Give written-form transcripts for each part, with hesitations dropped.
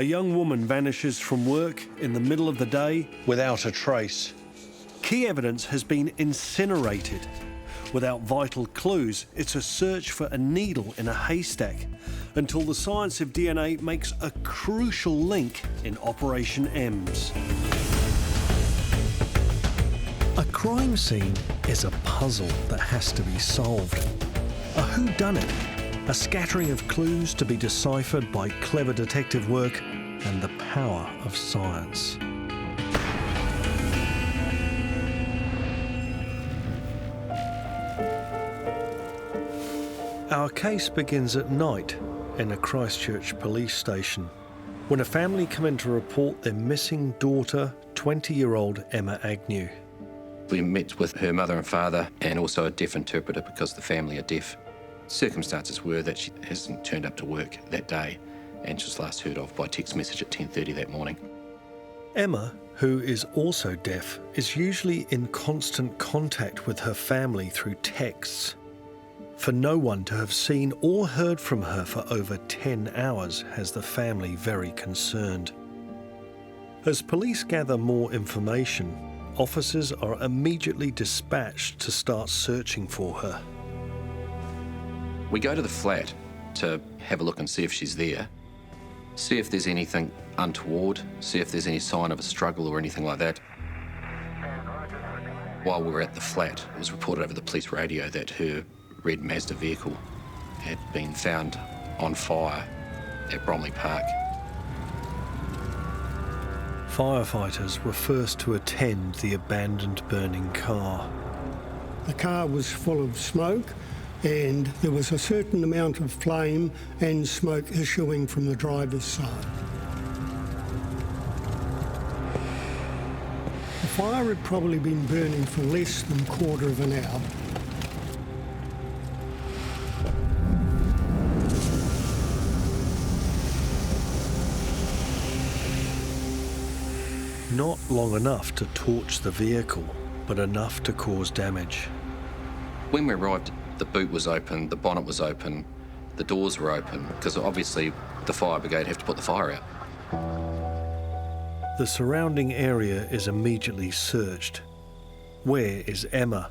A young woman vanishes from work in the middle of the day without a trace. Key evidence has been incinerated. Without vital clues, it's a search for a needle in a haystack until the science of DNA makes a crucial link in Operation M's. A crime scene is a puzzle that has to be solved. A whodunit, a scattering of clues to be deciphered by clever detective work and the power of science. Our case begins at night in a Christchurch police station when a family come in to report their missing daughter, 20-year-old Emma Agnew. We met with her mother and father and also a deaf interpreter because the family are deaf. Circumstances were that she hasn't turned up to work that day and she was last heard of by text message at 10:30 that morning. Emma, who is also deaf, is usually in constant contact with her family through texts. For no one to have seen or heard from her for over 10 hours has the family very concerned. As police gather more information, officers are immediately dispatched to start searching for her. We go to the flat to have a look and see if she's there, see if there's anything untoward, see if there's any sign of a struggle or anything like that. While we were at the flat, it was reported over the police radio that her red Mazda vehicle had been found on fire at Bromley Park. Firefighters were first to attend the abandoned burning car. The car was full of smoke and there was a certain amount of flame and smoke issuing from the driver's side. The fire had probably been burning for less than a quarter of an hour. Not long enough to torch the vehicle, but enough to cause damage. When we arrived, the boot was open, the bonnet was open, the doors were open, because obviously the fire brigade have to put the fire out. The surrounding area is immediately searched. Where is Emma?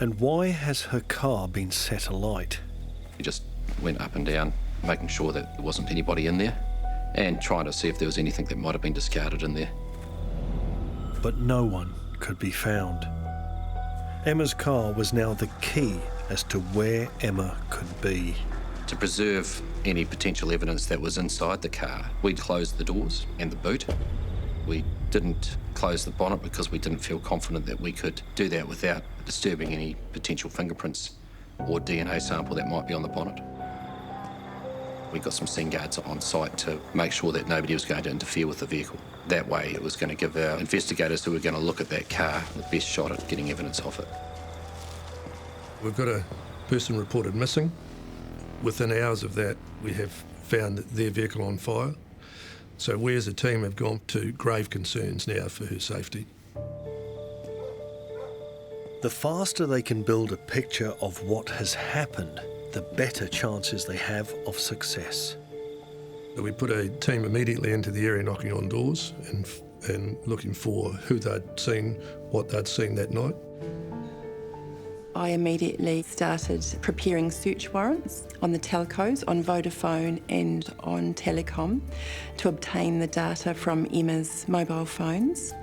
And why has her car been set alight? We just went up and down, making sure that there wasn't anybody in there, and trying to see if there was anything that might have been discarded in there. But no one could be found. Emma's car was now the key as to where Emma could be. To preserve any potential evidence that was inside the car, we closed the doors and the boot. We didn't close the bonnet because we didn't feel confident that we could do that without disturbing any potential fingerprints or DNA sample that might be on the bonnet. We got some scene guards on site to make sure that nobody was going to interfere with the vehicle. That way it was going to give our investigators who were going to look at that car the best shot at getting evidence of it. We've got a person reported missing. Within hours of that, we have found their vehicle on fire. So we as a team have gone to grave concerns now for her safety. The faster they can build a picture of what has happened, the better chances they have of success. So we put a team immediately into the area knocking on doors and looking for who they'd seen, what they'd seen that night. I immediately started preparing search warrants on the telcos, on Vodafone and on Telecom to obtain the data from Emma's mobile phones.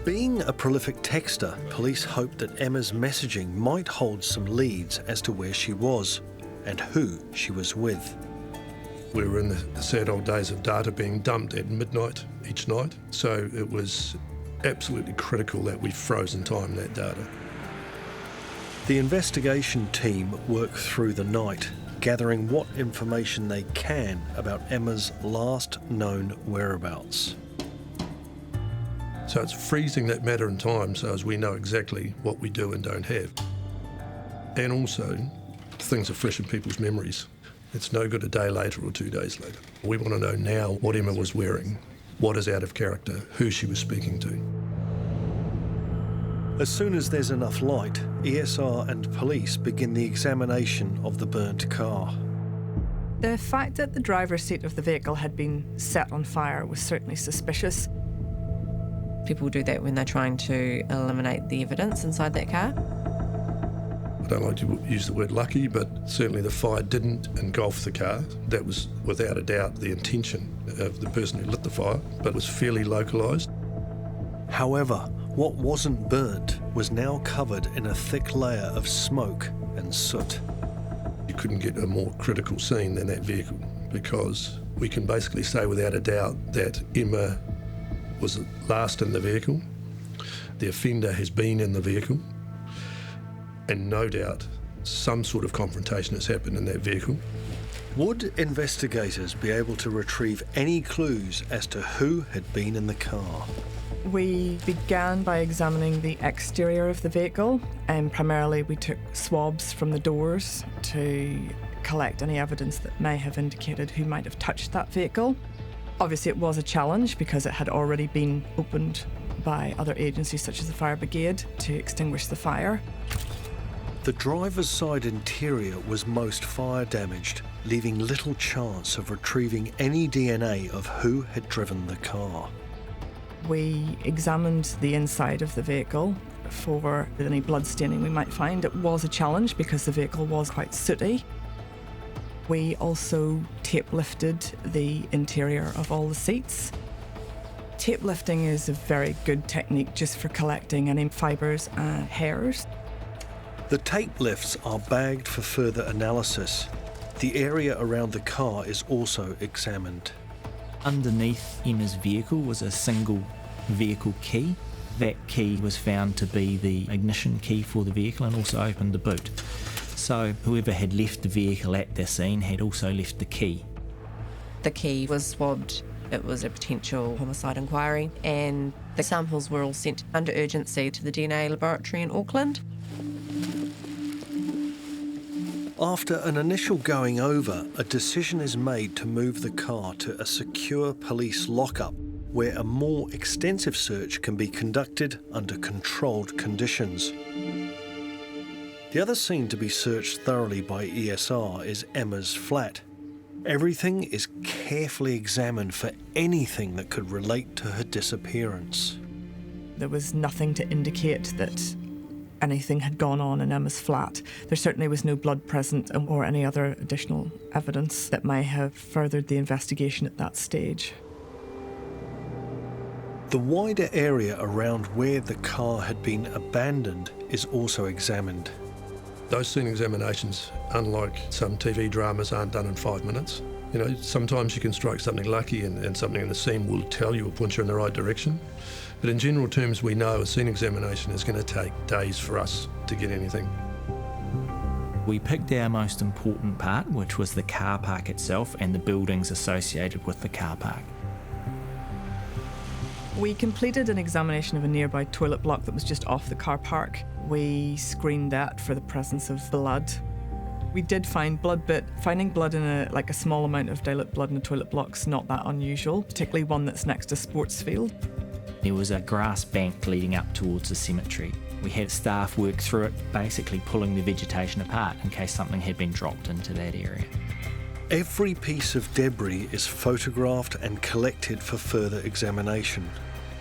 Being a prolific texter, police hoped that Emma's messaging might hold some leads as to where she was and who she was with. We were in the sad old days of data being dumped at midnight each night, so it was absolutely critical that we froze in time that data. The investigation team worked through the night, gathering what information they can about Emma's last known whereabouts. So it's freezing that matter in time so as we know exactly what we do and don't have. And also, things are fresh in people's memories. It's no good a day later or 2 days later. We want to know now what Emma was wearing, what is out of character, who she was speaking to. As soon as there's enough light, ESR and police begin the examination of the burnt car. The fact that the driver's seat of the vehicle had been set on fire was certainly suspicious. People do that when they're trying to eliminate the evidence inside that car. I don't like to use the word lucky, but certainly the fire didn't engulf the car. That was without a doubt the intention of the person who lit the fire, but it was fairly localised. However, what wasn't burnt was now covered in a thick layer of smoke and soot. You couldn't get a more critical scene than that vehicle, because we can basically say without a doubt that Emma was last in the vehicle. The offender has been in the vehicle, and no doubt some sort of confrontation has happened in that vehicle. Would investigators be able to retrieve any clues as to who had been in the car? We began by examining the exterior of the vehicle, and primarily we took swabs from the doors to collect any evidence that may have indicated who might have touched that vehicle. Obviously it was a challenge because it had already been opened by other agencies such as the fire brigade to extinguish the fire. The driver's side interior was most fire damaged, leaving little chance of retrieving any DNA of who had driven the car. We examined the inside of the vehicle for any blood staining we might find. It was a challenge because the vehicle was quite sooty. We also tape lifted the interior of all the seats. Tape lifting is a very good technique just for collecting any fibres and hairs. The tape lifts are bagged for further analysis. The area around the car is also examined. Underneath Emma's vehicle was a single vehicle key. That key was found to be the ignition key for the vehicle and also opened the boot. So whoever had left the vehicle at the scene had also left the key. The key was swabbed. It was a potential homicide inquiry, and the samples were all sent under urgency to the DNA laboratory in Auckland. After an initial going over, a decision is made to move the car to a secure police lockup where a more extensive search can be conducted under controlled conditions. The other scene to be searched thoroughly by ESR is Emma's flat. Everything is carefully examined for anything that could relate to her disappearance. There was nothing to indicate that anything had gone on in Emma's flat. There certainly was no blood present or any other additional evidence that may have furthered the investigation at that stage. The wider area around where the car had been abandoned is also examined. Those scene examinations, unlike some TV dramas, aren't done in 5 minutes. You know, sometimes you can strike something lucky and something in the scene will tell you or point you in the right direction. But in general terms, we know a scene examination is going to take days for us to get anything. We picked our most important part, which was the car park itself and the buildings associated with the car park. We completed an examination of a nearby toilet block that was just off the car park. We screened that for the presence of blood. We did find blood, but finding blood in a small amount of dilute blood in a toilet block's not that unusual, particularly one that's next to a sports field. There was a grass bank leading up towards the cemetery. We had staff work through it, basically pulling the vegetation apart in case something had been dropped into that area. Every piece of debris is photographed and collected for further examination.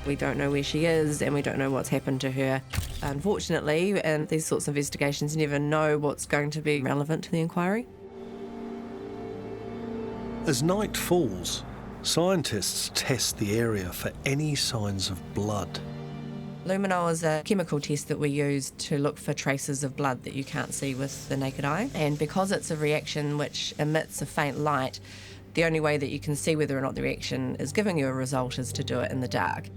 We don't know where she is and we don't know what's happened to her. Unfortunately, in these sorts of investigations, you never know what's going to be relevant to the inquiry. As night falls, scientists test the area for any signs of blood. Luminol is a chemical test that we use to look for traces of blood that you can't see with the naked eye. And because it's a reaction which emits a faint light, the only way that you can see whether or not the reaction is giving you a result is to do it in the dark.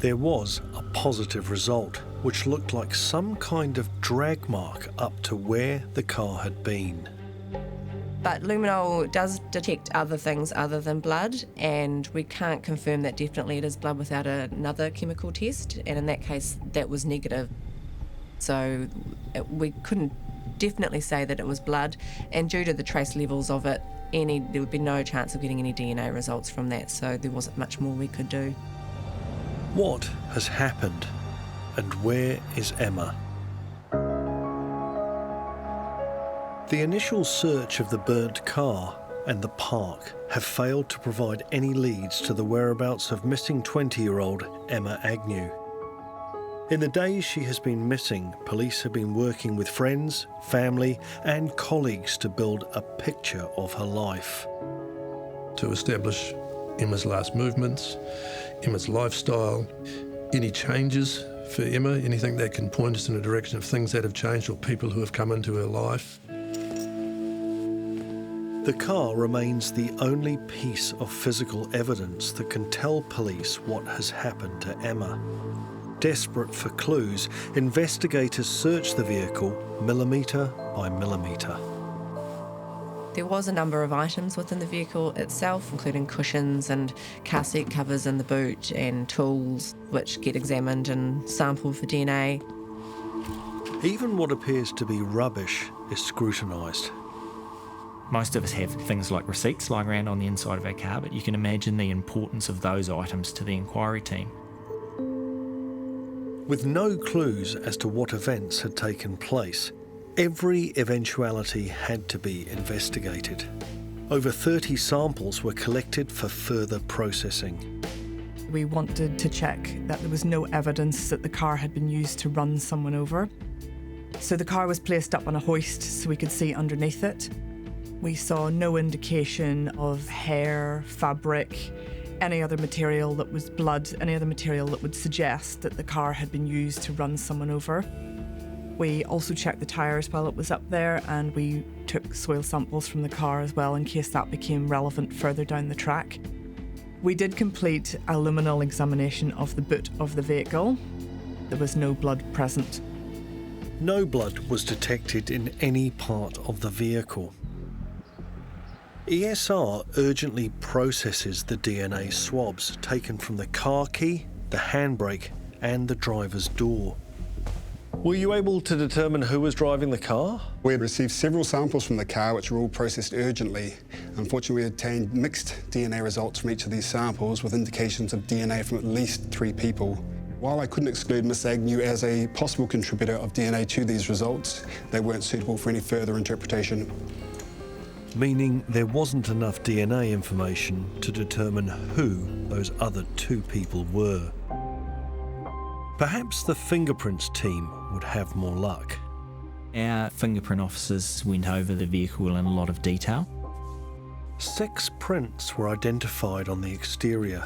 There was a positive result, which looked like some kind of drag mark up to where the car had been. But Luminol does detect other things other than blood, and we can't confirm that definitely it is blood without another chemical test, and in that case that was negative. So we couldn't definitely say that it was blood, and due to the trace levels of it, there would be no chance of getting any DNA results from that, so there wasn't much more we could do. What has happened, and where is Emma? The initial search of the burnt car and the park have failed to provide any leads to the whereabouts of missing 20-year-old Emma Agnew. In the days she has been missing, police have been working with friends, family and colleagues to build a picture of her life. To establish Emma's last movements, Emma's lifestyle, any changes for Emma, anything that can point us in the direction of things that have changed or people who have come into her life. The car remains the only piece of physical evidence that can tell police what has happened to Emma. Desperate for clues, investigators search the vehicle millimetre by millimetre. There was a number of items within the vehicle itself, including cushions and car seat covers in the boot and tools, which get examined and sampled for DNA. Even what appears to be rubbish is scrutinised. Most of us have things like receipts lying around on the inside of our car, but you can imagine the importance of those items to the inquiry team. With no clues as to what events had taken place, every eventuality had to be investigated. Over 30 samples were collected for further processing. We wanted to check that there was no evidence that the car had been used to run someone over. So the car was placed up on a hoist so we could see underneath it. We saw no indication of hair, fabric, any other material that was blood, any other material that would suggest that the car had been used to run someone over. We also checked the tyres while it was up there, and we took soil samples from the car as well in case that became relevant further down the track. We did complete a luminal examination of the boot of the vehicle. There was no blood present. No blood was detected in any part of the vehicle. ESR urgently processes the DNA swabs taken from the car key, the handbrake and the driver's door. Were you able to determine who was driving the car? We had received several samples from the car which were all processed urgently. Unfortunately, we obtained mixed DNA results from each of these samples with indications of DNA from at least 3 people. While I couldn't exclude Miss Agnew as a possible contributor of DNA to these results, they weren't suitable for any further interpretation. Meaning there wasn't enough DNA information to determine who those other 2 people were. Perhaps the fingerprints team would have more luck. Our fingerprint officers went over the vehicle in a lot of detail. 6 prints were identified on the exterior.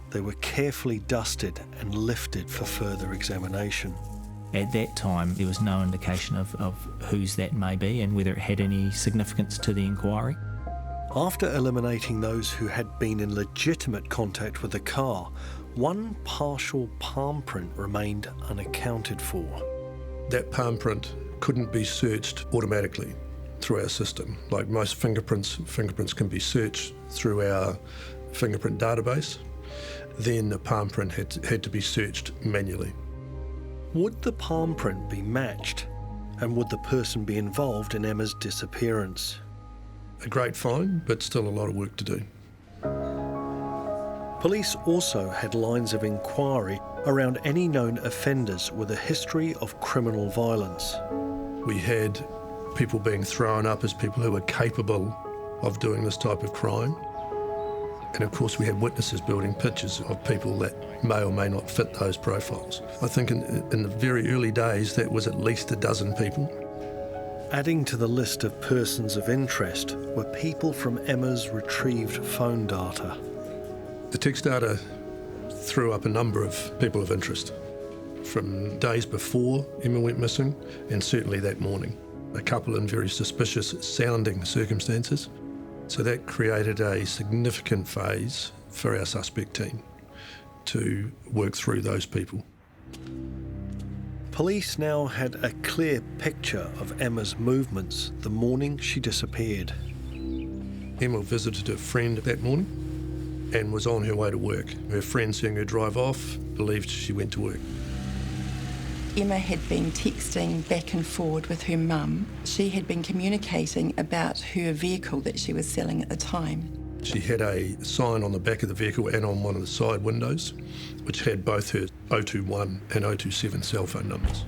They were carefully dusted and lifted for further examination. At that time, there was no indication of whose that may be and whether it had any significance to the inquiry. After eliminating those who had been in legitimate contact with the car, 1 partial palm print remained unaccounted for. That palm print couldn't be searched automatically through our system. Like most fingerprints can be searched through our fingerprint database. Then the palm print had to be searched manually. Would the palm print be matched? And would the person be involved in Emma's disappearance? A great find, but still a lot of work to do. Police also had lines of inquiry around any known offenders with a history of criminal violence. We had people being thrown up as people who were capable of doing this type of crime. And of course we had witnesses building pictures of people that may or may not fit those profiles. I think in the very early days that was at least a dozen people. Adding to the list of persons of interest were people from Emma's retrieved phone data. The text data threw up a number of people of interest from days before Emma went missing and certainly that morning. A couple in very suspicious sounding circumstances. So that created a significant phase for our suspect team to work through those people. Police now had a clear picture of Emma's movements the morning she disappeared. Emma visited a friend that morning and was on her way to work. Her friend, seeing her drive off, believed she went to work. Emma had been texting back and forward with her mum. She had been communicating about her vehicle that she was selling at the time. She had a sign on the back of the vehicle and on one of the side windows, which had both her 021 and 027 cell phone numbers.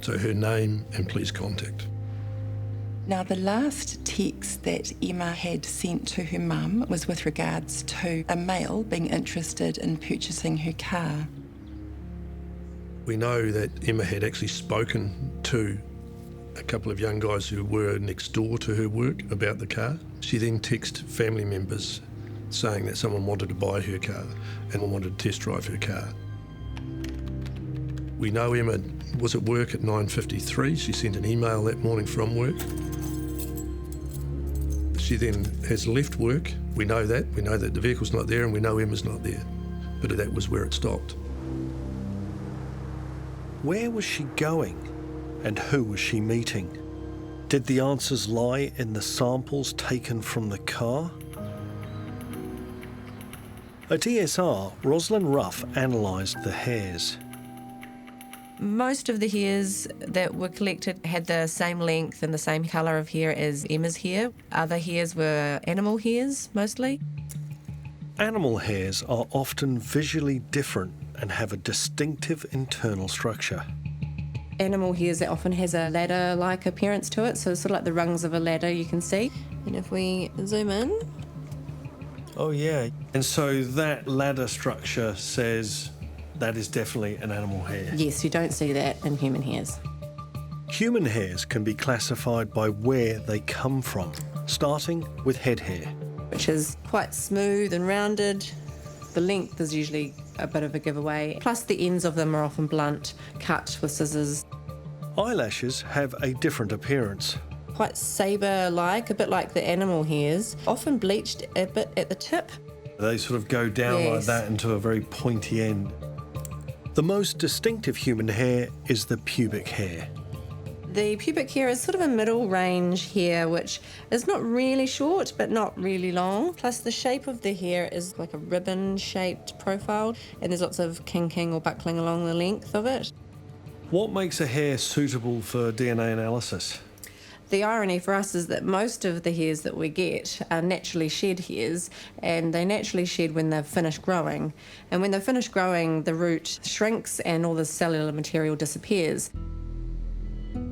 So her name and please contact. Now, the last text that Emma had sent to her mum was with regards to a male being interested in purchasing her car. We know that Emma had actually spoken to a couple of young guys who were next door to her work about the car. She then texted family members saying that someone wanted to buy her car and wanted to test drive her car. We know Emma was at work at 9:53. She sent an email that morning from work. She then has left work. We know that. We know that the vehicle's not there and we know Emma's not there. But that was where it stopped. Where was she going and who was she meeting? Did the answers lie in the samples taken from the car? At DSR, Rosalind Ruff analysed the hairs. Most of the hairs that were collected had the same length and the same colour of hair as Emma's hair. Other hairs were animal hairs, mostly. Animal hairs are often visually different and have a distinctive internal structure. Animal hairs, that often has a ladder-like appearance to it, so it's sort of like the rungs of a ladder you can see. And if we zoom in... Oh yeah, and so that ladder structure says that is definitely an animal hair. Yes, you don't see that in human hairs. Human hairs can be classified by where they come from, starting with head hair. Which is quite smooth and rounded. The length is usually a bit of a giveaway. Plus the ends of them are often blunt, cut with scissors. Eyelashes have a different appearance. Quite sabre-like, a bit like the animal hairs, often bleached a bit at the tip. They sort of go down like Yes. that into a very pointy end. The most distinctive human hair is the pubic hair. The pubic hair is sort of a middle range hair, which is not really short, but not really long. Plus the shape of the hair is like a ribbon-shaped profile, and there's lots of kinking or buckling along the length of it. What makes a hair suitable for DNA analysis? The irony for us is that most of the hairs that we get are naturally shed hairs, and they naturally shed when they've finished growing. And when they've finished growing, the root shrinks and all the cellular material disappears.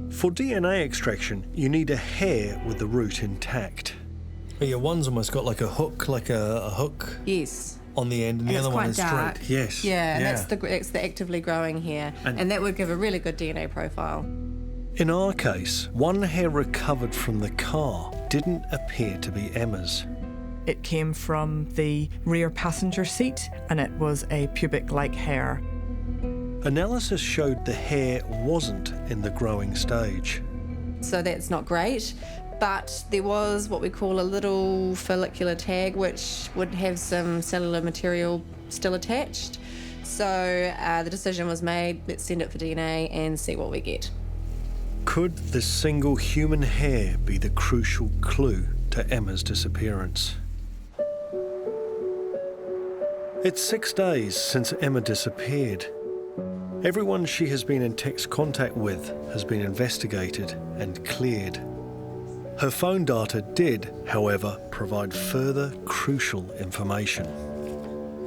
For DNA extraction, you need a hair with the root intact. Yeah, one's almost got like a hook, Yes. on the end, and the And it's other one quite is dark. straight. Yes. Yeah, and that's the actively growing hair, and that would give a really good DNA profile. In our case, one hair recovered from the car didn't appear to be Emma's. It came from the rear passenger seat and it was a pubic-like hair. Analysis showed the hair wasn't in the growing stage. So that's not great, but there was what we call a little follicular tag, which would have some cellular material still attached. So the decision was made, let's send it for DNA and see what we get. Could this single human hair be the crucial clue to Emma's disappearance? It's 6 days since Emma disappeared. Everyone she has been in text contact with has been investigated and cleared. Her phone data did, however, provide further crucial information.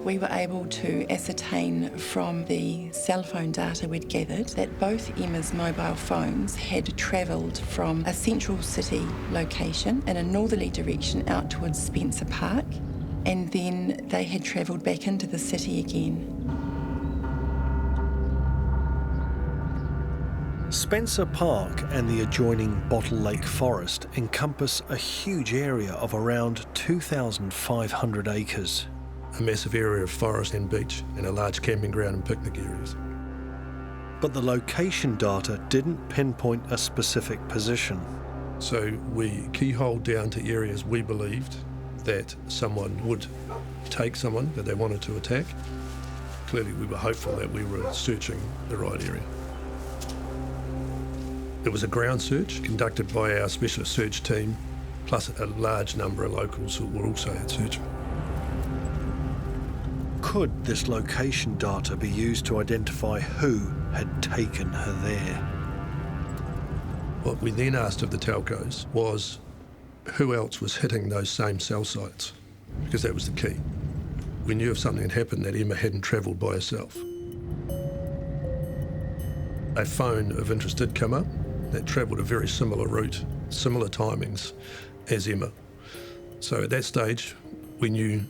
We were able to ascertain from the cell phone data we'd gathered that both Emma's mobile phones had travelled from a central city location in a northerly direction out towards Spencer Park, and then they had travelled back into the city again. Spencer Park and the adjoining Bottle Lake Forest encompass a huge area of around 2,500 acres. A massive area of forest and beach and a large camping ground and picnic areas. But the location data didn't pinpoint a specific position. So we keyholed down to areas we believed that someone would take someone that they wanted to attack. Clearly we were hopeful that we were searching the right area. There was a ground search conducted by our specialist search team, plus a large number of locals who were also out searching. Could this location data be used to identify who had taken her there? What we then asked of the telcos was who else was hitting those same cell sites, because that was the key. We knew if something had happened that Emma hadn't travelled by herself. A phone of interest did come up that travelled a very similar route, similar timings as Emma. So at that stage, we knew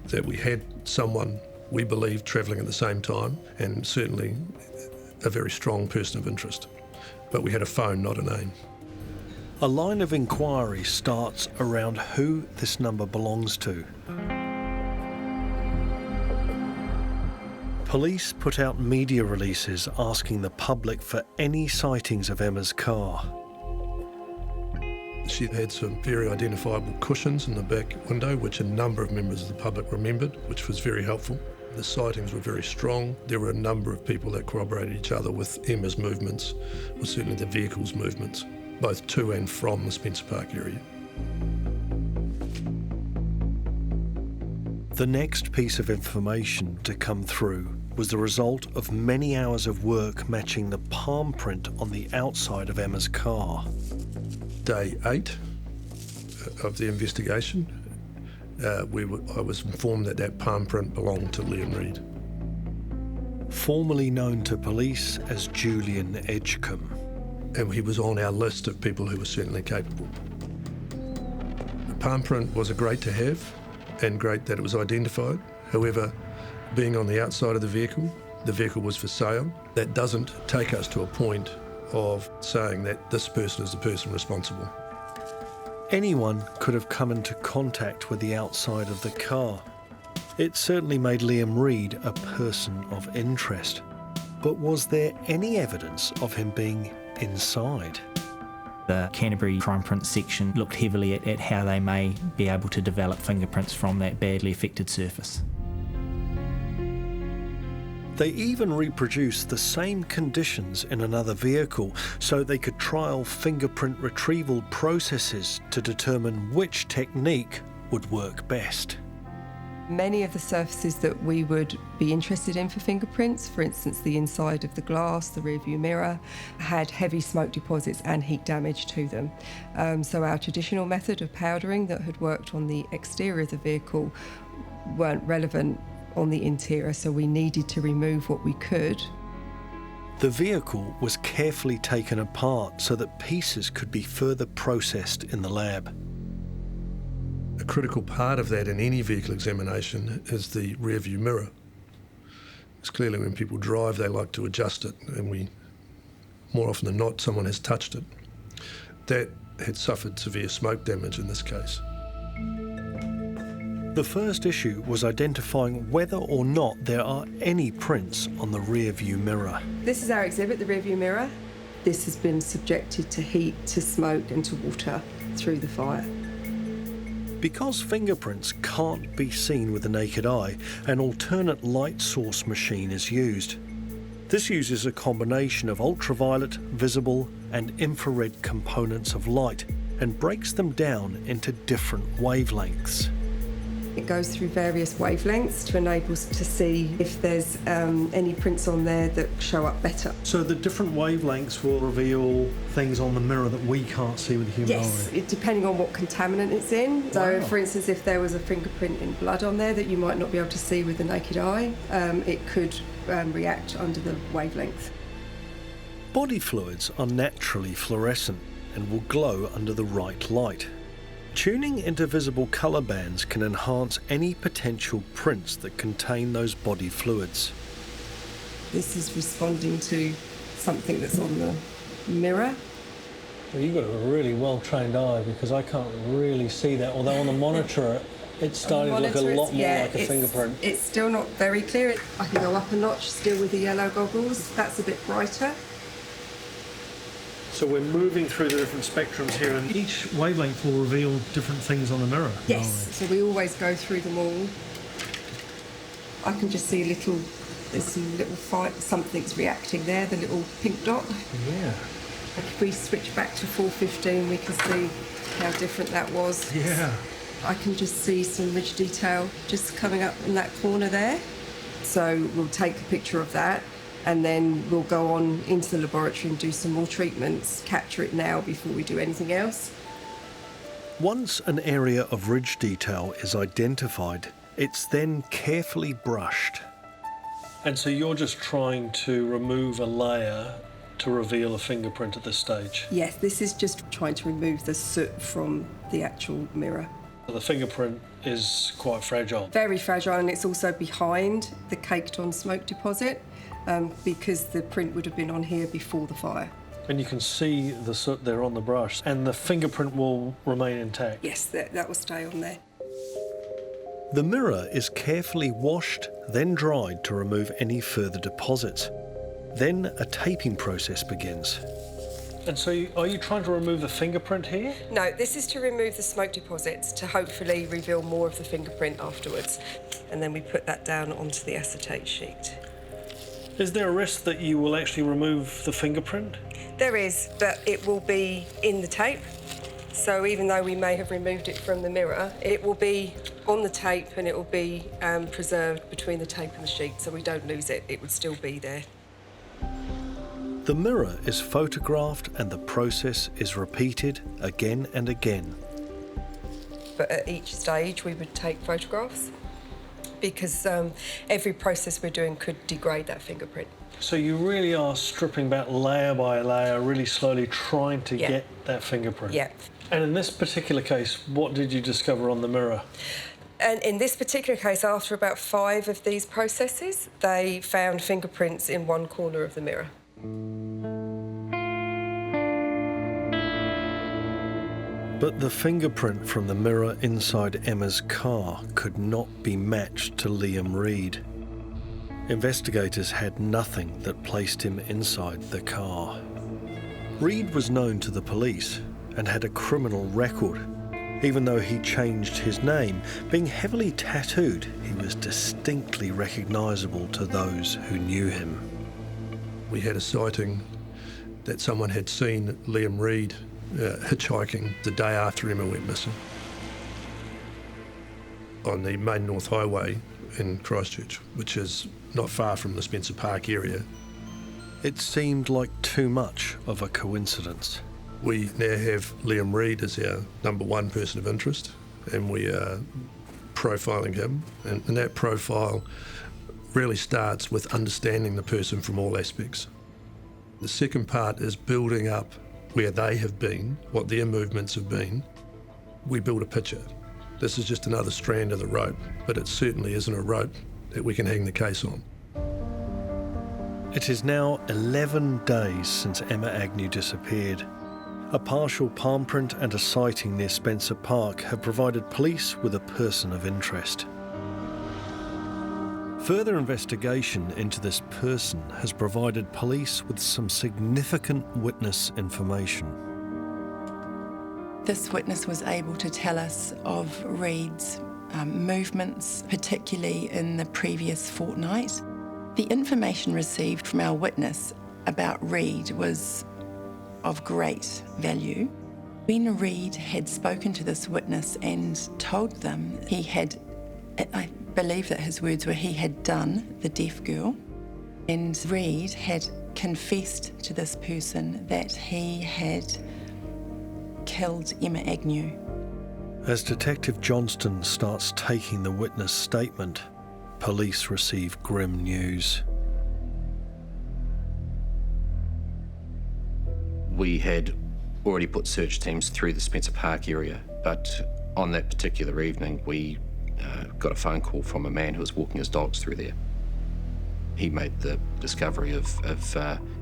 that we had someone we believed travelling at the same time, and certainly a very strong person of interest. But we had a phone, not a name. A line of inquiry starts around who this number belongs to. Police put out media releases asking the public for any sightings of Emma's car. She had some very identifiable cushions in the back window, which a number of members of the public remembered, which was very helpful. The sightings were very strong. There were a number of people that corroborated each other with Emma's movements, or certainly the vehicle's movements, both to and from the Spencer Park area. The next piece of information to come through was the result of many hours of work matching the palm print on the outside of Emma's car. Day 8 of the investigation, I was informed that that palm print belonged to Liam Reid. Formerly known to police as Julian Edgecombe. And he was on our list of people who were certainly capable. The palm print was a great to have, and great that it was identified. However, being on the outside of the vehicle was for sale. That doesn't take us to a point of saying that this person is the person responsible. Anyone could have come into contact with the outside of the car. It certainly made Liam Reid a person of interest. But was there any evidence of him being inside? The Canterbury Crime Print section looked heavily at how they may be able to develop fingerprints from that badly affected surface. They even reproduced the same conditions in another vehicle so they could trial fingerprint retrieval processes to determine which technique would work best. Many of the surfaces that we would be interested in for fingerprints, for instance the inside of the glass, the rearview mirror, had heavy smoke deposits and heat damage to them. So our traditional method of powdering that had worked on the exterior of the vehicle weren't relevant on the interior, so we needed to remove what we could. The vehicle was carefully taken apart so that pieces could be further processed in the lab. A critical part of that in any vehicle examination is the rear view mirror. Because clearly when people drive they like to adjust it, and more often than not someone has touched it. That had suffered severe smoke damage in this case. The first issue was identifying whether or not there are any prints on the rear view mirror. This is our exhibit, the rearview mirror. This has been subjected to heat, to smoke and to water through the fire. Because fingerprints can't be seen with the naked eye, an alternate light source machine is used. This uses a combination of ultraviolet, visible and infrared components of light and breaks them down into different wavelengths. It goes through various wavelengths to enable us to see if there's any prints on there that show up better. So the different wavelengths will reveal things on the mirror that we can't see with the human eye? Yes, depending on what contaminant it's in. So for instance, if there was a fingerprint in blood on there that you might not be able to see with the naked eye, it could react under the wavelength. Body fluids are naturally fluorescent and will glow under the right light. Tuning into visible colour bands can enhance any potential prints that contain those body fluids. This is responding to something that's on the mirror. Well, you've got a really well-trained eye because I can't really see that, although on the monitor it's starting to look a lot more like a fingerprint. It's still not very clear. I can go up a notch still with the yellow goggles. That's a bit brighter. So we're moving through the different spectrums here, and each wavelength will reveal different things on the mirror. Yes, so we always go through them all. I can just see there's some little something's reacting there, the little pink dot. Yeah. If we switch back to 415, we can see how different that was. Yeah. I can just see some ridge detail just coming up in that corner there. So we'll take a picture of that, and then we'll go on into the laboratory and do some more treatments, capture it now before we do anything else. Once an area of ridge detail is identified, it's then carefully brushed. And so you're just trying to remove a layer to reveal a fingerprint at this stage? Yes, this is just trying to remove the soot from the actual mirror. The fingerprint is quite fragile. Very fragile, and it's also behind the caked-on smoke deposit because the print would have been on here before the fire. And you can see the soot there on the brush, and the fingerprint will remain intact. Yes, that will stay on there. The mirror is carefully washed, then dried to remove any further deposits. Then a taping process begins. And so are you trying to remove the fingerprint here? No, this is to remove the smoke deposits to hopefully reveal more of the fingerprint afterwards. And then we put that down onto the acetate sheet. Is there a risk that you will actually remove the fingerprint? There is, but it will be in the tape. So even though we may have removed it from the mirror, it will be on the tape and it will be preserved between the tape and the sheet, so we don't lose it. It would still be there. The mirror is photographed and the process is repeated again and again. But at each stage we would take photographs because every process we're doing could degrade that fingerprint. So you really are stripping back layer by layer, really slowly trying to get that fingerprint? Yeah. And in this particular case, what did you discover on the mirror? And in this particular case, after about 5 of these processes, they found fingerprints in one corner of the mirror. But the fingerprint from the mirror inside Emma's car could not be matched to Liam Reid. Investigators had nothing that placed him inside the car. Reid was known to the police and had a criminal record. Even though he changed his name, being heavily tattooed, he was distinctly recognisable to those who knew him. We had a sighting that someone had seen Liam Reid hitchhiking the day after Emma went missing on the main North Highway in Christchurch, which is not far from the Spencer Park area. It seemed like too much of a coincidence. We now have Liam Reid as our #1 person of interest, and we are profiling him, and that profile really starts with understanding the person from all aspects. The second part is building up where they have been, what their movements have been. We build a picture. This is just another strand of the rope, but it certainly isn't a rope that we can hang the case on. It is now 11 days since Emma Agnew disappeared. A partial palm print and a sighting near Spencer Park have provided police with a person of interest. Further investigation into this person has provided police with some significant witness information. This witness was able to tell us of Reid's movements, particularly in the previous fortnight. The information received from our witness about Reid was of great value. When Reid had spoken to this witness and told them he had, I believe that his words were, he had done the deaf girl, and Reid had confessed to this person that he had killed Emma Agnew. As Detective Johnston starts taking the witness statement, police receive grim news. We had already put search teams through the Spencer Park area, but on that particular evening we got a phone call from a man who was walking his dogs through there. He made the discovery of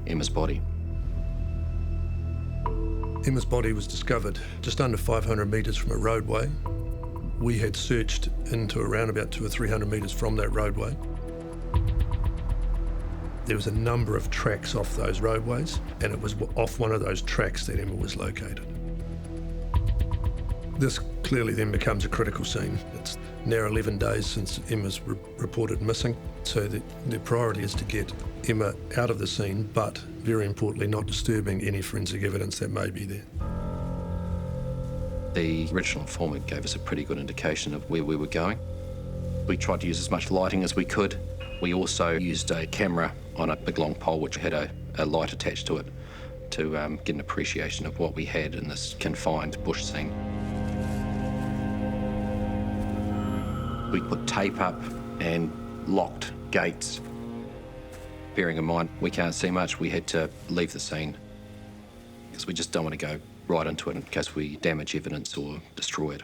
Emma's body. Emma's body was discovered just under 500 metres from a roadway. We had searched into around about 200 or 300 metres from that roadway. There was a number of tracks off those roadways, and it was off one of those tracks that Emma was located. This clearly then becomes a critical scene. It's now 11 days since Emma's reported missing, so the priority is to get Emma out of the scene, but very importantly not disturbing any forensic evidence that may be there. The original informant gave us a pretty good indication of where we were going. We tried to use as much lighting as we could. We also used a camera on a big long pole which had a light attached to it to get an appreciation of what we had in this confined bush scene. We put tape up and locked gates. Bearing in mind we can't see much, we had to leave the scene because we just don't want to go right into it in case we damage evidence or destroy it.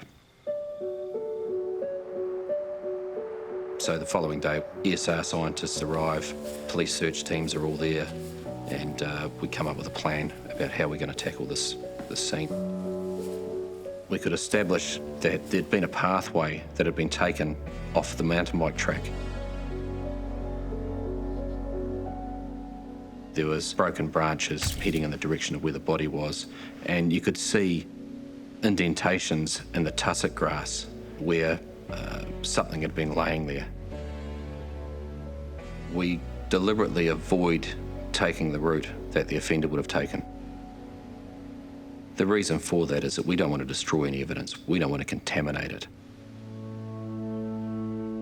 So the following day, ESR scientists arrive, police search teams are all there, and we come up with a plan about how we're going to tackle this scene. We could establish that there'd been a pathway that had been taken off the mountain bike track. There was broken branches heading in the direction of where the body was, and you could see indentations in the tussock grass where something had been laying there. We deliberately avoid taking the route that the offender would have taken. The reason for that is that we don't want to destroy any evidence. We don't want to contaminate it.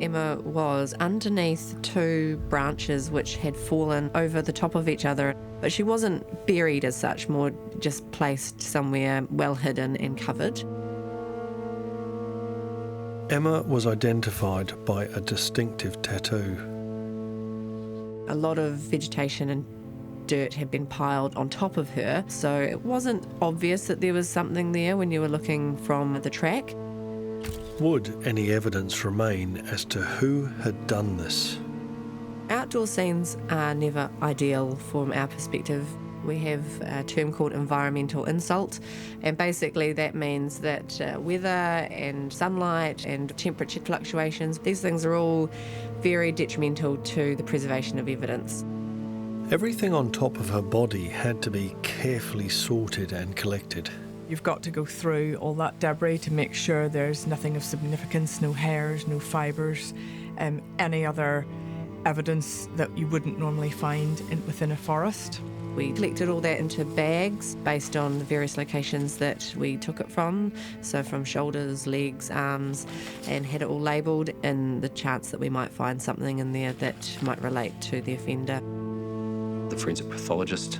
Emma was underneath two branches which had fallen over the top of each other, but she wasn't buried as such, more just placed somewhere well hidden and covered. Emma was identified by a distinctive tattoo. A lot of vegetation and dirt had been piled on top of her, so it wasn't obvious that there was something there when you were looking from the track. Would any evidence remain as to who had done this? Outdoor scenes are never ideal from our perspective. We have a term called environmental insult, and basically that means that weather and sunlight and temperature fluctuations, these things are all very detrimental to the preservation of evidence. Everything on top of her body had to be carefully sorted and collected. You've got to go through all that debris to make sure there's nothing of significance, no hairs, no fibres, any other evidence that you wouldn't normally find within a forest. We collected all that into bags based on the various locations that we took it from, so from shoulders, legs, arms, and had it all labelled in the chance that we might find something in there that might relate to the offender. The forensic pathologist,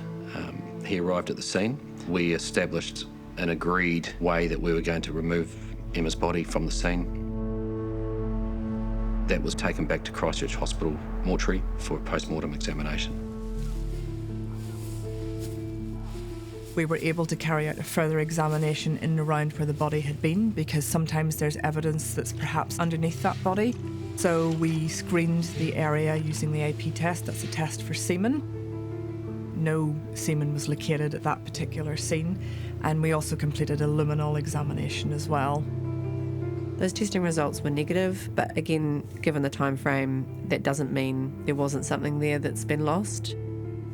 he arrived at the scene. We established an agreed way that we were going to remove Emma's body from the scene. That was taken back to Christchurch Hospital mortuary for a post-mortem examination. We were able to carry out a further examination in and around where the body had been, because sometimes there's evidence that's perhaps underneath that body. So we screened the area using the AP test. That's a test for semen. No semen was located at that particular scene, and we also completed a luminol examination as well. Those testing results were negative, but again, given the time frame, that doesn't mean there wasn't something there that's been lost.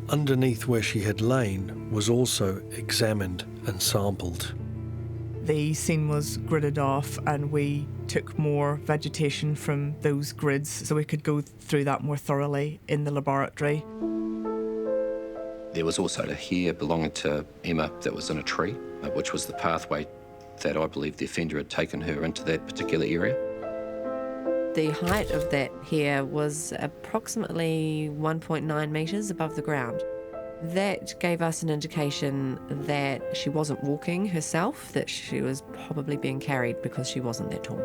Underneath where she had lain was also examined and sampled. The scene was gridded off, and we took more vegetation from those grids so we could go through that more thoroughly in the laboratory. There was also a hair belonging to Emma that was in a tree, which was the pathway that I believe the offender had taken her into that particular area. The height of that hair was approximately 1.9 metres above the ground. That gave us an indication that she wasn't walking herself, that she was probably being carried because she wasn't that tall.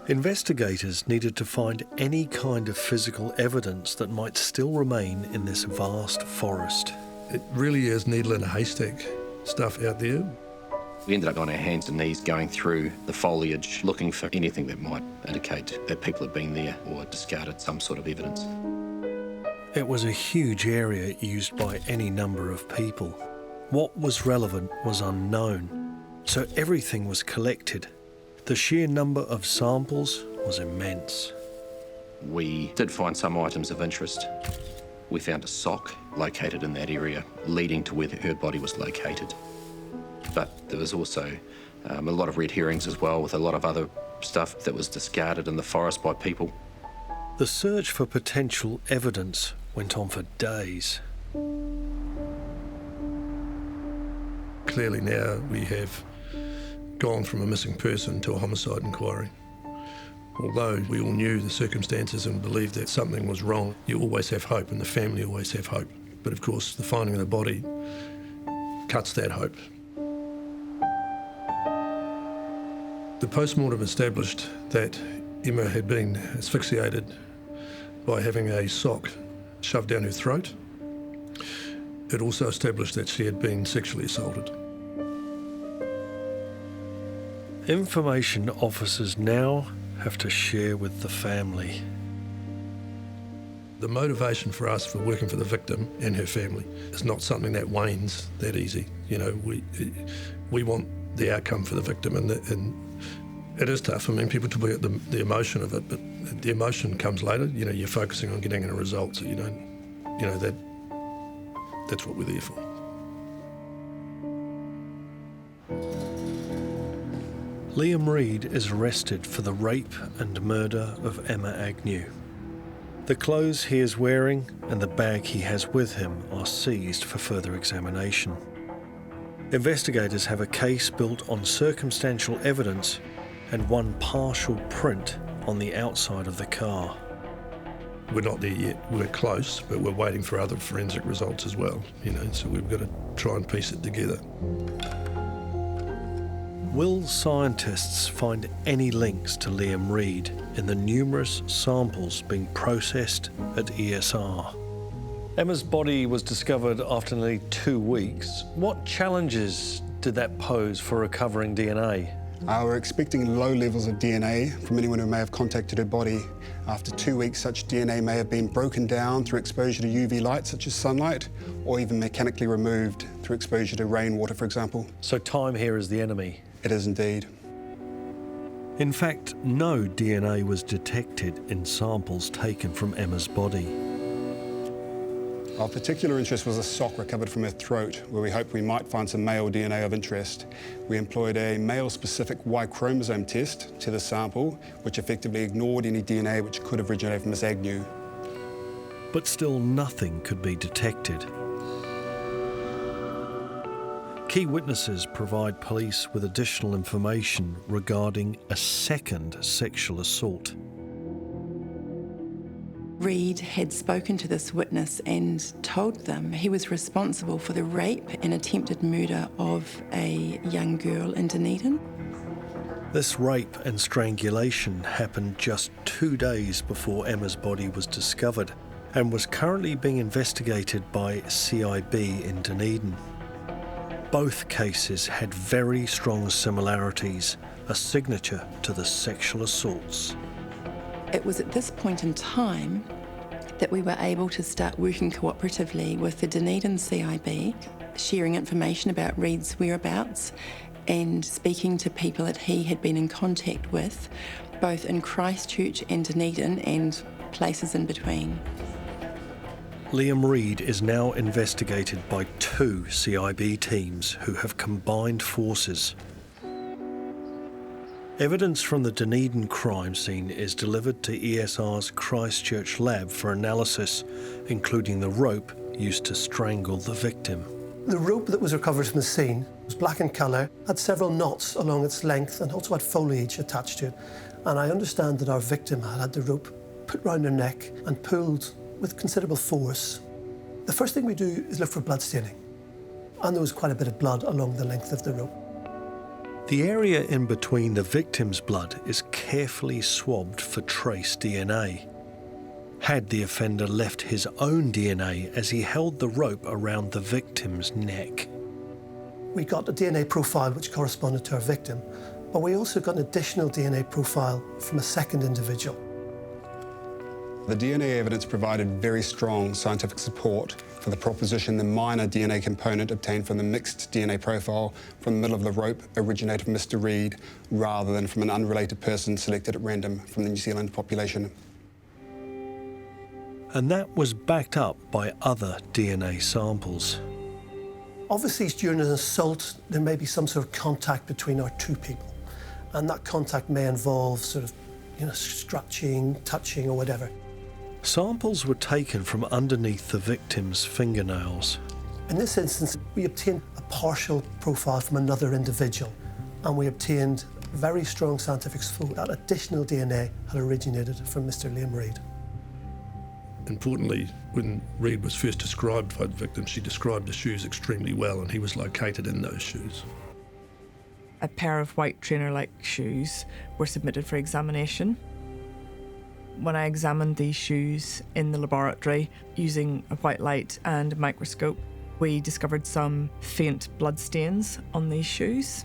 Investigators needed to find any kind of physical evidence that might still remain in this vast forest. It really is needle in a haystack stuff out there. We ended up on our hands and knees going through the foliage, looking for anything that might indicate that people had been there or discarded some sort of evidence. It was a huge area used by any number of people. What was relevant was unknown, so everything was collected. The sheer number of samples was immense. We did find some items of interest. We found a sock located in that area, leading to where her body was located. But there was also a lot of red herrings as well, with a lot of other stuff that was discarded in the forest by people. The search for potential evidence went on for days. Clearly now we have gone from a missing person to a homicide inquiry. Although we all knew the circumstances and believed that something was wrong, you always have hope, and the family always have hope. But of course, the finding of the body cuts that hope. The post-mortem established that Emma had been asphyxiated by having a sock shoved down her throat. It also established that she had been sexually assaulted. Information officers now have to share with the family. The motivation for us for working for the victim and her family is not something that wanes that easy. You know, we want the outcome for the victim, and it is tough. I mean, people talk about the emotion of it, but the emotion comes later. You know, you're focusing on getting a result, so you don't, you know, that's what we're there for. Liam Reid is arrested for the rape and murder of Emma Agnew. The clothes he is wearing and the bag he has with him are seized for further examination. Investigators have a case built on circumstantial evidence and one partial print on the outside of the car. We're not there yet. We're close, but we're waiting for other forensic results as well, you know, so we've got to try and piece it together. Will scientists find any links to Liam Reid in the numerous samples being processed at ESR? Emma's body was discovered after nearly 2 weeks. What challenges did that pose for recovering DNA? We're expecting low levels of DNA from anyone who may have contacted her body. After 2 weeks, such DNA may have been broken down through exposure to UV light, such as sunlight, or even mechanically removed through exposure to rainwater, for example. So time here is the enemy? It is indeed. In fact, no DNA was detected in samples taken from Emma's body. Of particular interest was a sock recovered from her throat, where we hoped we might find some male DNA of interest. We employed a male-specific Y chromosome test to the sample, which effectively ignored any DNA which could have originated from Miss Agnew. But still nothing could be detected. Key witnesses provide police with additional information regarding a second sexual assault. Reid had spoken to this witness and told them he was responsible for the rape and attempted murder of a young girl in Dunedin. This rape and strangulation happened just 2 days before Emma's body was discovered and was currently being investigated by CIB in Dunedin. Both cases had very strong similarities, a signature to the sexual assaults. It was at this point in time that we were able to start working cooperatively with the Dunedin CIB, sharing information about Reid's whereabouts and speaking to people that he had been in contact with, both in Christchurch and Dunedin and places in between. Liam Reid is now investigated by 2 CIB teams who have combined forces. Evidence from the Dunedin crime scene is delivered to ESR's Christchurch lab for analysis, including the rope used to strangle the victim. The rope that was recovered from the scene was black in colour, had several knots along its length and also had foliage attached to it. And I understand that our victim had the rope put round her neck and pulled with considerable force. The first thing we do is look for blood staining. And there was quite a bit of blood along the length of the rope. The area in between the victim's blood is carefully swabbed for trace DNA. Had the offender left his own DNA as he held the rope around the victim's neck? We got a DNA profile which corresponded to our victim, but we also got an additional DNA profile from a second individual. The DNA evidence provided very strong scientific support for the proposition the minor DNA component obtained from the mixed DNA profile from the middle of the rope originated from Mr. Reid rather than from an unrelated person selected at random from the New Zealand population. And that was backed up by other DNA samples. Obviously, during an assault, there may be some sort of contact between our 2 people, and that contact may involve sort of, scratching, touching, or whatever. Samples were taken from underneath the victim's fingernails. In this instance, we obtained a partial profile from another individual, and we obtained very strong scientific support that additional DNA had originated from Mr. Liam Reid. Importantly, when Reid was first described by the victim, she described the shoes extremely well, and he was located in those shoes. A pair of white trainer-like shoes were submitted for examination. When I examined these shoes in the laboratory using a white light and a microscope, we discovered some faint blood stains on these shoes.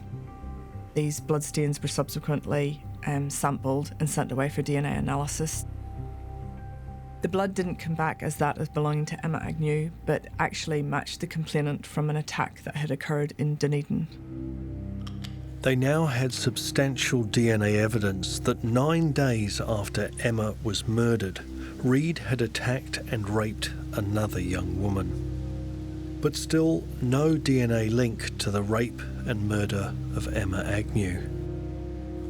These blood stains were subsequently sampled and sent away for DNA analysis. The blood didn't come back as that of belonging to Emma Agnew, but actually matched the complainant from an attack that had occurred in Dunedin. They now had substantial DNA evidence that 9 days after Emma was murdered, Reid had attacked and raped another young woman. But still, no DNA link to the rape and murder of Emma Agnew.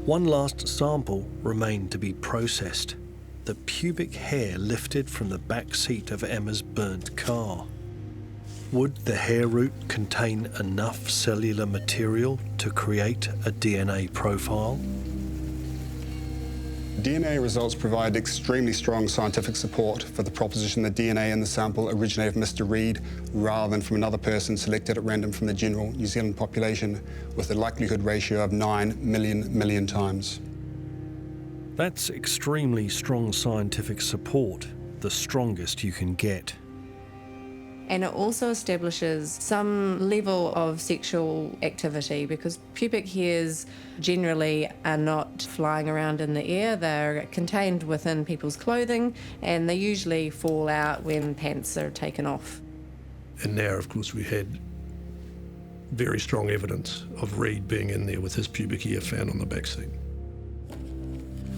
One last sample remained to be processed: the pubic hair lifted from the back seat of Emma's burnt car. Would the hair root contain enough cellular material to create a DNA profile? DNA results provide extremely strong scientific support for the proposition that DNA in the sample originated from Mr. Reid rather than from another person selected at random from the general New Zealand population, with a likelihood ratio of 9 million times. That's extremely strong scientific support, the strongest you can get. And it also establishes some level of sexual activity, because pubic hairs generally are not flying around in the air. They're contained within people's clothing, and they usually fall out when pants are taken off. And now, of course, we had very strong evidence of Reid being in there with his pubic hair found on the back seat.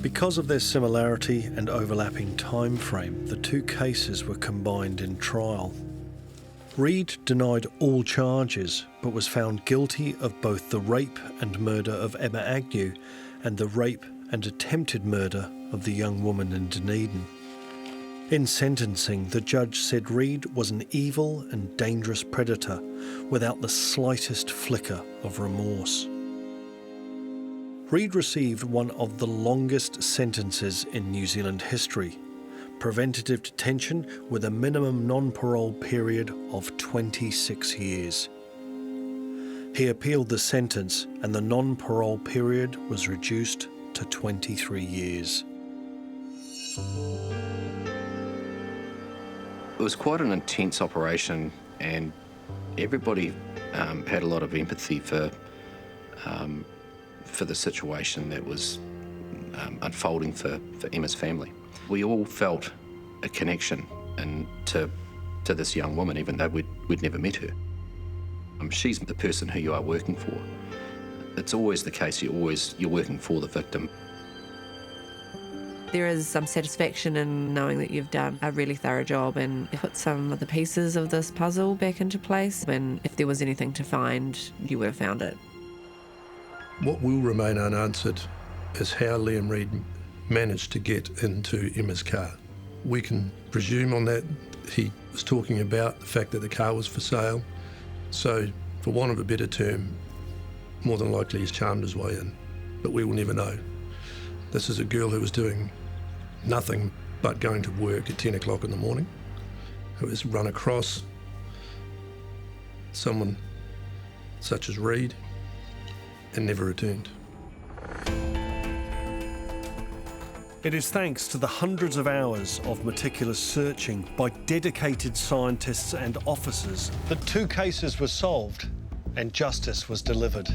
Because of their similarity and overlapping time frame, the two cases were combined in trial. Reid denied all charges, but was found guilty of both the rape and murder of Emma Agnew and the rape and attempted murder of the young woman in Dunedin. In sentencing, the judge said Reid was an evil and dangerous predator without the slightest flicker of remorse. Reid received one of the longest sentences in New Zealand history: preventative detention with a minimum non-parole period of 26 years. He appealed the sentence, and the non-parole period was reduced to 23 years. It was quite an intense operation, and everybody had a lot of empathy for the situation that was unfolding for Emma's family. We all felt a connection to this young woman, even though we'd never met her. She's the person who you are working for. It's always the case, you're working for the victim. There is some satisfaction in knowing that you've done a really thorough job and put some of the pieces of this puzzle back into place, and if there was anything to find, you would have found it. What will remain unanswered is how Liam Reid managed to get into Emma's car. We can presume on that he was talking about the fact that the car was for sale. So, for want of a better term, more than likely he's charmed his way in. But we will never know. This is a girl who was doing nothing but going to work at 10 o'clock in the morning, who has run across someone such as Reid and never returned. It is thanks to the hundreds of hours of meticulous searching by dedicated scientists and officers that two cases were solved and justice was delivered.